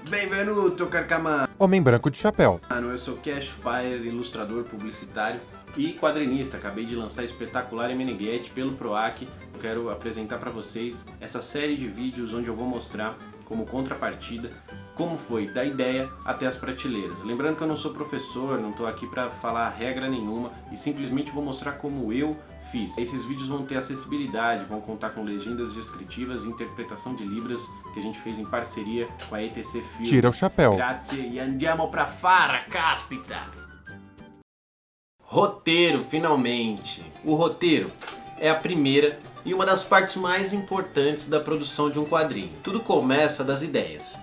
Benvenuto, Carcamano! Homem branco de chapéu. Eu sou Cashfire, ilustrador publicitário e quadrinista. Acabei de lançar Espetacular em Meneghetti pelo PROAC. Eu quero apresentar para vocês essa série de vídeos onde eu vou mostrar como contrapartida como foi da ideia até as prateleiras. Lembrando que eu não sou professor, não estou aqui para falar regra nenhuma e simplesmente vou mostrar como eu fiz. Esses vídeos vão ter acessibilidade, vão contar com legendas descritivas e interpretação de libras que a gente fez em parceria com a ETC Film. Tira o chapéu. Grazie e andiamo pra fara, caspita! Roteiro, finalmente! O roteiro é a primeira e uma das partes mais importantes da produção de um quadrinho. Tudo começa das ideias.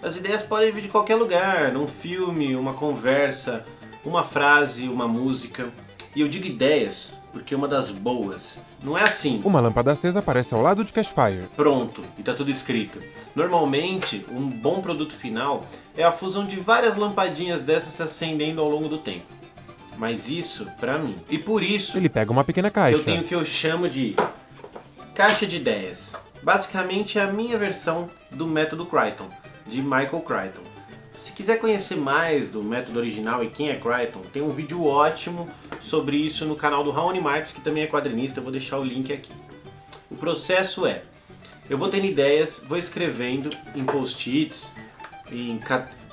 As ideias podem vir de qualquer lugar, num filme, uma conversa, uma frase, uma música. E eu digo ideias porque uma das boas. Não é assim. Uma lâmpada acesa aparece ao lado de Cashfire. Pronto, e tá tudo escrito. Normalmente, um bom produto final é a fusão de várias lampadinhas dessas se acendendo ao longo do tempo. Mas isso, pra mim. E por isso, Ele pega uma pequena que caixa. eu tenho o que eu chamo de caixa de ideias. Basicamente é a minha versão do método Crichton, de Michael Crichton. Se quiser conhecer mais do método original e quem é Crichton, tem um vídeo ótimo sobre isso no canal do Raoni Marques, que também é quadrinista, eu vou deixar o link aqui. O processo é, eu vou tendo ideias, vou escrevendo em post-its, em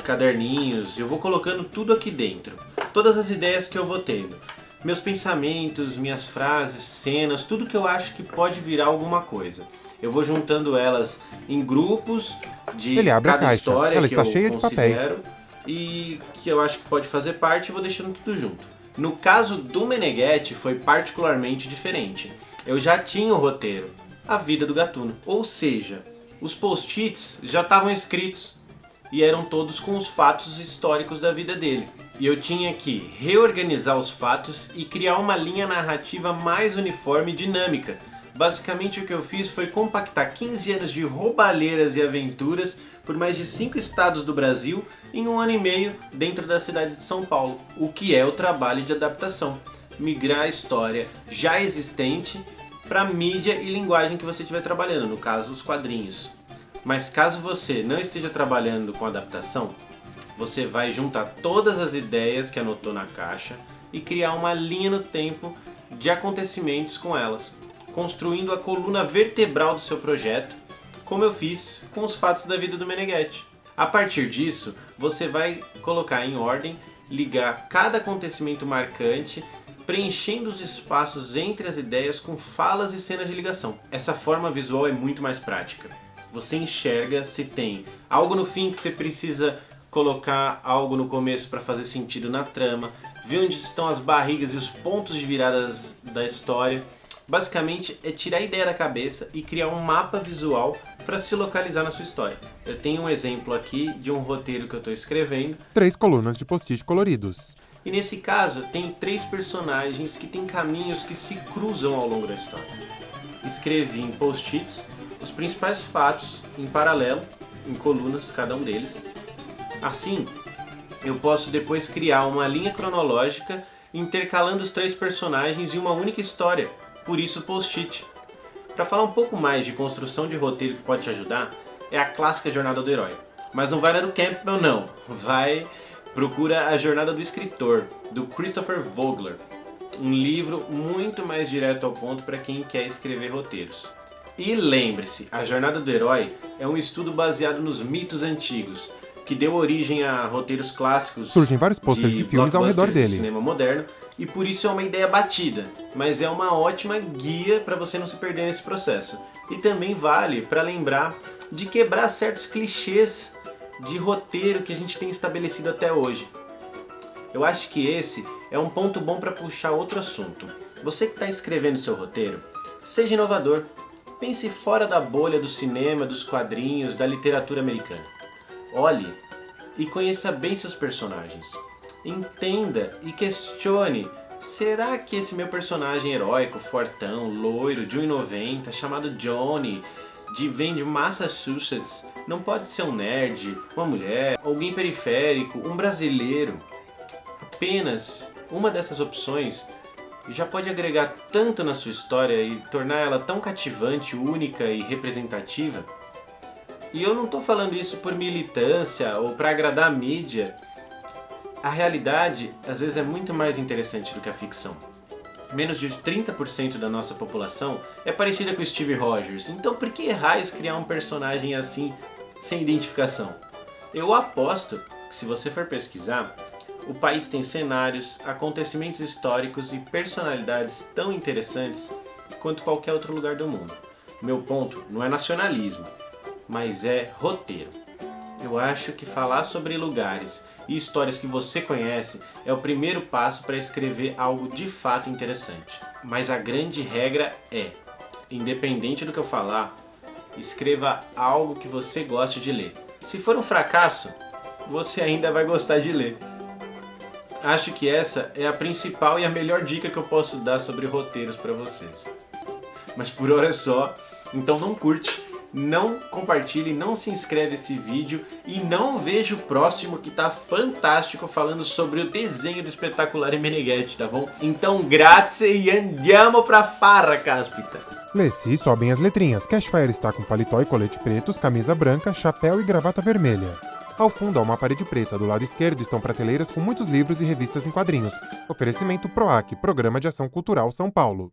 caderninhos, eu vou colocando tudo aqui dentro. Todas as ideias que eu vou tendo. Meus pensamentos, minhas frases, cenas, tudo que eu acho que pode virar alguma coisa. Eu vou juntando elas em grupos de Ele abre a cada caixa. história Ela que está eu cheia de papéis. considero e que eu acho que pode fazer parte e vou deixando tudo junto. No caso do Meneghetti foi particularmente diferente. Eu já tinha o roteiro, a vida do gatuno. Ou seja, os post-its já estavam escritos e eram todos com os fatos históricos da vida dele. E eu tinha que reorganizar os fatos e criar uma linha narrativa mais uniforme e dinâmica. Basicamente o que eu fiz foi compactar 15 anos de roubalheiras e aventuras por mais de 5 estados do Brasil em 1 ano e meio dentro da cidade de São Paulo, o que é o trabalho de adaptação. Migrar a história já existente para a mídia e linguagem que você estiver trabalhando, no caso os quadrinhos. Mas caso você não esteja trabalhando com adaptação, você vai juntar todas as ideias que anotou na caixa e criar uma linha no tempo de acontecimentos com elas, construindo a coluna vertebral do seu projeto, como eu fiz com os fatos da vida do Meneghetti. A partir disso, você vai colocar em ordem, ligar cada acontecimento marcante, preenchendo os espaços entre as ideias com falas e cenas de ligação. Essa forma visual é muito mais prática. Você enxerga se tem algo no fim que você precisa colocar algo no começo para fazer sentido na trama, ver onde estão as barrigas e os pontos de virada da história. Basicamente é tirar a ideia da cabeça e criar um mapa visual para se localizar na sua história. Eu tenho um exemplo aqui de um roteiro que eu estou escrevendo. 3 colunas de post-it coloridos. E nesse caso tem 3 personagens que têm caminhos que se cruzam ao longo da história. Escrevi em post-its os principais fatos em paralelo, em colunas cada um deles. Assim, eu posso depois criar uma linha cronológica intercalando os 3 personagens em uma única história, por isso post-it. Para falar um pouco mais de construção de roteiro que pode te ajudar, é a clássica Jornada do Herói. Mas não vai na do Campbell não, procura a Jornada do Escritor, do Christopher Vogler. Um livro muito mais direto ao ponto para quem quer escrever roteiros. E lembre-se, a Jornada do Herói é um estudo baseado nos mitos antigos, que deu origem a roteiros clássicos. Surgem vários pôsteres de filmes ao redor blockbusters do dele. cinema moderno, e por isso é uma ideia batida, mas é uma ótima guia para você não se perder nesse processo. E também vale para lembrar de quebrar certos clichês de roteiro que a gente tem estabelecido até hoje. Eu acho que esse é um ponto bom para puxar outro assunto. Você que está escrevendo seu roteiro, seja inovador. Pense fora da bolha do cinema, dos quadrinhos, da literatura americana. Olhe e conheça bem seus personagens. Entenda e questione. Será que esse meu personagem heróico, fortão, loiro, de 1,90, chamado Johnny, vem de Massachusetts, não pode ser um nerd, uma mulher, alguém periférico, um brasileiro? Apenas uma dessas opções já pode agregar tanto na sua história e tornar ela tão cativante, única e representativa. E eu não tô falando isso por militância ou para agradar a mídia. A realidade, às vezes, é muito mais interessante do que a ficção. Menos de 30% da nossa população é parecida com Steve Rogers, então por que raios criar um personagem assim, sem identificação? Eu aposto que se você for pesquisar, o país tem cenários, acontecimentos históricos e personalidades tão interessantes quanto qualquer outro lugar do mundo. Meu ponto não é nacionalismo, mas é roteiro. Eu acho que falar sobre lugares e histórias que você conhece é o primeiro passo para escrever algo de fato interessante. Mas a grande regra é, independente do que eu falar, escreva algo que você goste de ler. Se for um fracasso, você ainda vai gostar de ler. Acho que essa é a principal e a melhor dica que eu posso dar sobre roteiros para vocês. Mas por hora é só, então não curte, não compartilhe, não se inscreve nesse vídeo e não veja o próximo que tá fantástico falando sobre o desenho do espetacular Meneghetti, tá bom? Então grazie e andiamo pra farra, caspita! Lê-se e sobem as letrinhas. Cashfire está com paletó e colete pretos, camisa branca, chapéu e gravata vermelha. Ao fundo há uma parede preta, do lado esquerdo estão prateleiras com muitos livros e revistas em quadrinhos. Oferecimento PROAC, Programa de Ação Cultural São Paulo.